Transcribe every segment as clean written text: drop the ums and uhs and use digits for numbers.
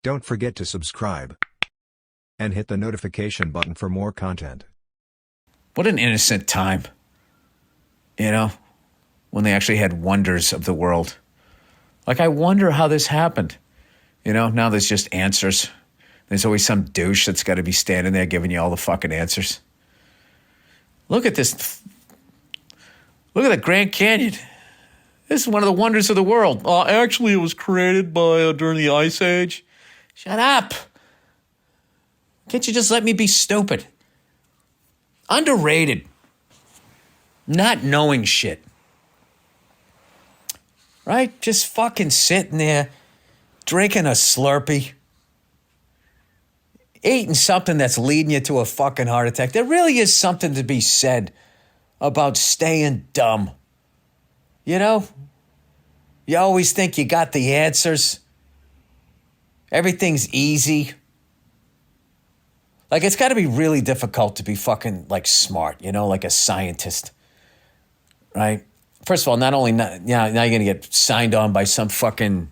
Don't forget to subscribe and hit the notification button for more content. What an innocent time, you know, when they actually had wonders of the world. Like, I wonder how this happened. You know, now there's just answers. There's always some douche that's got to be standing there giving you all the fucking answers. Look at this. Look at the Grand Canyon. This is one of the wonders of the world. Actually, it was created by during the Ice Age. Shut up. Can't you just let me be stupid? Underrated. Not knowing shit. Right? Just fucking sitting there, drinking a Slurpee, eating something that's leading you to a fucking heart attack. There really is something to be said about staying dumb. You know? You always think you got the answers. Everything's easy. Like, it's got to be really difficult to be fucking, like, smart, you know, like a scientist, right? First of all, now you're going to get signed on by some fucking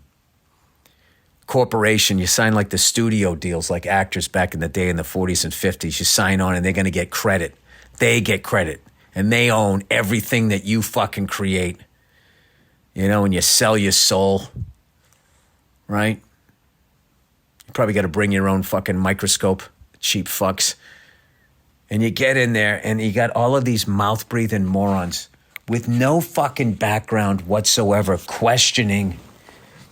corporation. You sign, like, the studio deals, like actors back in the day in the 40s and 50s. You sign on and they're going to get credit. They get credit. And they own everything that you fucking create. You know, and you sell your soul, right? You probably got to bring your own fucking microscope. Cheap fucks. And you get in there and you got all of these mouth-breathing morons with no fucking background whatsoever questioning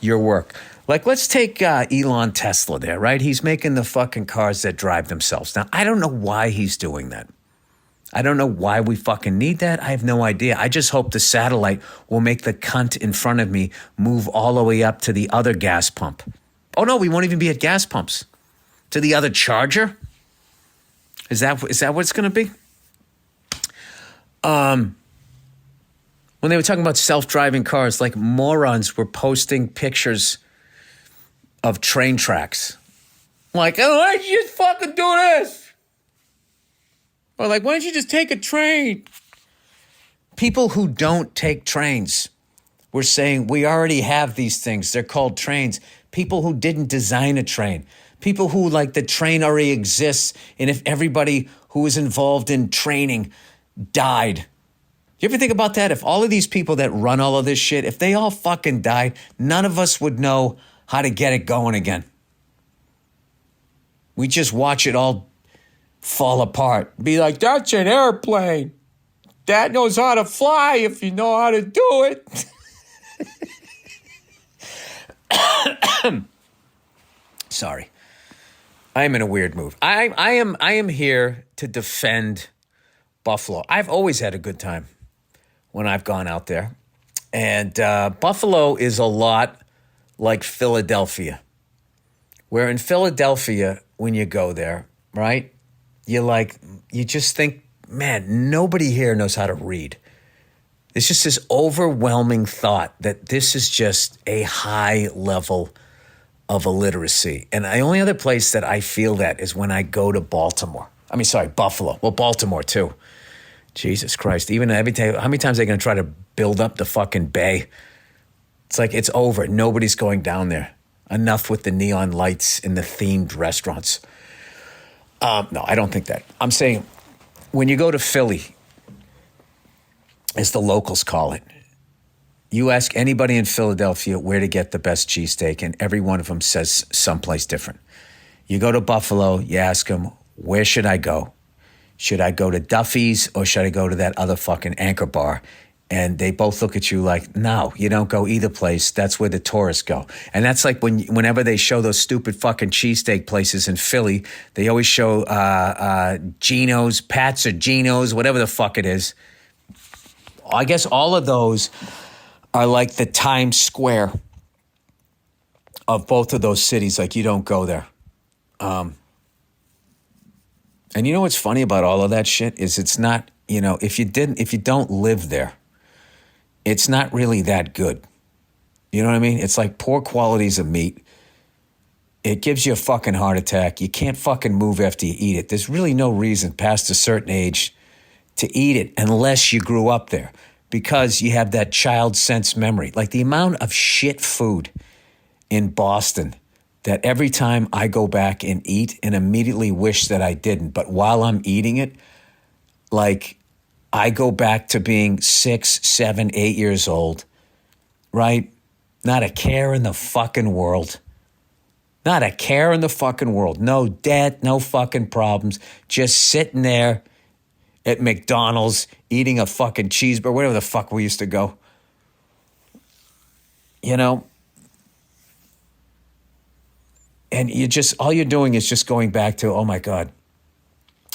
your work. Like, let's take Elon Tesla there, right? He's making the fucking cars that drive themselves. Now, I don't know why he's doing that. I don't know why we fucking need that. I have no idea. I just hope the satellite will make the cunt in front of me move all the way up to the other gas pump. Oh, no, we won't even be at gas pumps. To the other charger? Is that what it's going to be? When they were talking about self-driving cars, like morons were posting pictures of train tracks. Like, oh, why don't you just fucking do this? Or like, why don't you just take a train? People who don't take trains were saying, we already have these things. They're called trains. People who didn't design a train. People who, like, the train already exists, and if everybody who was involved in training died. You ever think about that? If all of these people that run all of this shit, if they all fucking died, none of us would know how to get it going again. We just watch it all fall apart. Be like, that's an airplane. That knows how to fly if you know how to do it. Sorry. I am in a weird mood. I am here to defend Buffalo. I've always had a good time when I've gone out there. And Buffalo is a lot like Philadelphia, where in Philadelphia, when you go there, right, you just think, man, nobody here knows how to read. It's just this overwhelming thought that this is just a high level of illiteracy. And the only other place that I feel that is when I go to Buffalo. Well, Baltimore too. Jesus Christ. Even every time, how many times are they going to try to build up the fucking bay? It's like, it's over. Nobody's going down there. Enough with the neon lights in the themed restaurants. No, I don't think that. I'm saying when you go to Philly, as the locals call it, you ask anybody in Philadelphia where to get the best cheesesteak, and every one of them says someplace different. You go to Buffalo, you ask them, where should I go? Should I go to Duffy's or should I go to that other fucking Anchor Bar? And they both look at you like, no, you don't go either place. That's where the tourists go. And that's like whenever they show those stupid fucking cheesesteak places in Philly, they always show Geno's, Pat's or Geno's, whatever the fuck it is. I guess all of those are like the Times Square of both of those cities. Like, you don't go there. And you know what's funny about all of that shit is it's not, if you don't live there, it's not really that good. You know what I mean? It's like poor qualities of meat. It gives you a fucking heart attack. You can't fucking move after you eat it. There's really no reason past a certain age to eat it unless you grew up there, because you have that child sense memory. Like the amount of shit food in Boston that every time I go back and eat and immediately wish that I didn't, but while I'm eating it, like I go back to being 6, 7, 8 years old, right? Not a care in the fucking world. Not a care in the fucking world. No debt, no fucking problems. Just sitting there at McDonald's eating a fucking cheeseburger, wherever the fuck we used to go. You know? And all you're doing is just going back to, oh my God,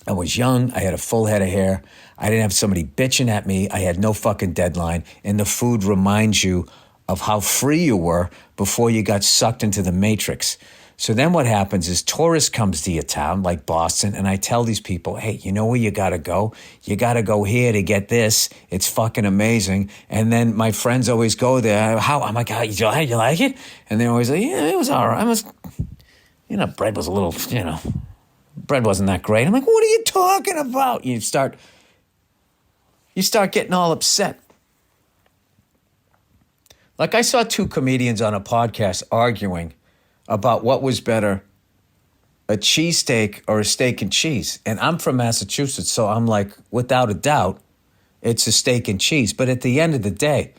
I was young, I had a full head of hair, I didn't have somebody bitching at me, I had no fucking deadline, and the food reminds you of how free you were before you got sucked into the matrix. So then what happens is tourist comes to your town, like Boston, and I tell these people, hey, you know where you gotta go? You gotta go here to get this. It's fucking amazing. And then my friends always go there. I'm like, oh, you like it? And they're always like, yeah, it was all right. Bread was a little, bread wasn't that great. I'm like, what are you talking about? You start getting all upset. Like I saw two comedians on a podcast arguing about what was better, a cheesesteak or a steak and cheese. And I'm from Massachusetts, so I'm like, without a doubt, it's a steak and cheese. But at the end of the day,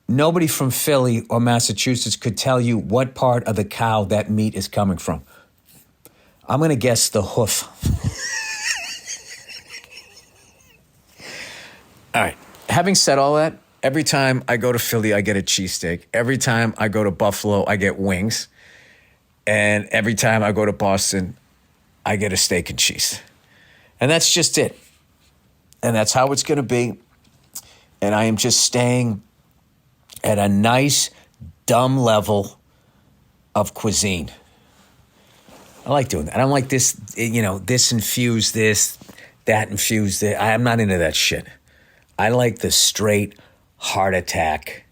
nobody from Philly or Massachusetts could tell you what part of the cow that meat is coming from. I'm going to guess the hoof. All right. Having said all that, every time I go to Philly, I get a cheesesteak. Every time I go to Buffalo, I get wings. And every time I go to Boston, I get a steak and cheese. And that's just it. And that's how it's going to be. And I am just staying at a nice, dumb level of cuisine. I like doing that. I don't like this, this infused this, that infused that. I'm not into that shit. I like the straight heart attack.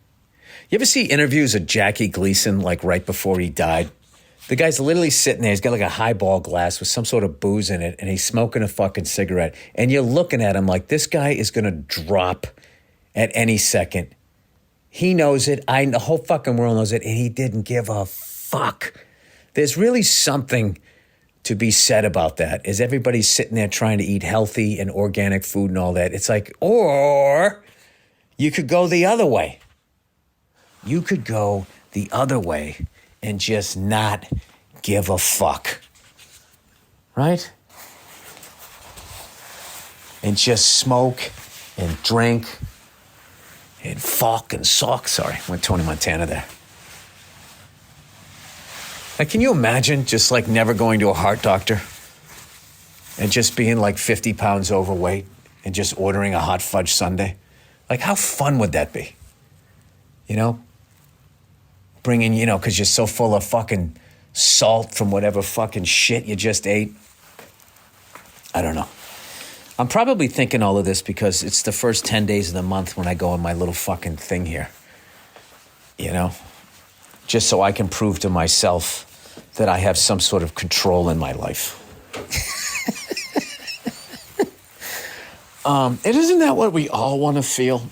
You ever see interviews of Jackie Gleason, like right before he died? The guy's literally sitting there. He's got like a highball glass with some sort of booze in it, and he's smoking a fucking cigarette. And you're looking at him like, this guy is going to drop at any second. He knows it. The whole fucking world knows it, and he didn't give a fuck. There's really something to be said about that, is everybody's sitting there trying to eat healthy and organic food and all that. It's like, or you could go the other way. You could go the other way and just not give a fuck. Right? And just smoke and drink and fuck and sock. Sorry, went Tony Montana there. Like, can you imagine just like never going to a heart doctor and just being like 50 pounds overweight and just ordering a hot fudge sundae? Like, how fun would that be? Bringing, because you're so full of fucking salt from whatever fucking shit you just ate. I don't know. I'm probably thinking all of this because it's the first 10 days of the month when I go on my little fucking thing here. Just so I can prove to myself that I have some sort of control in my life. Isn't that what we all want to feel?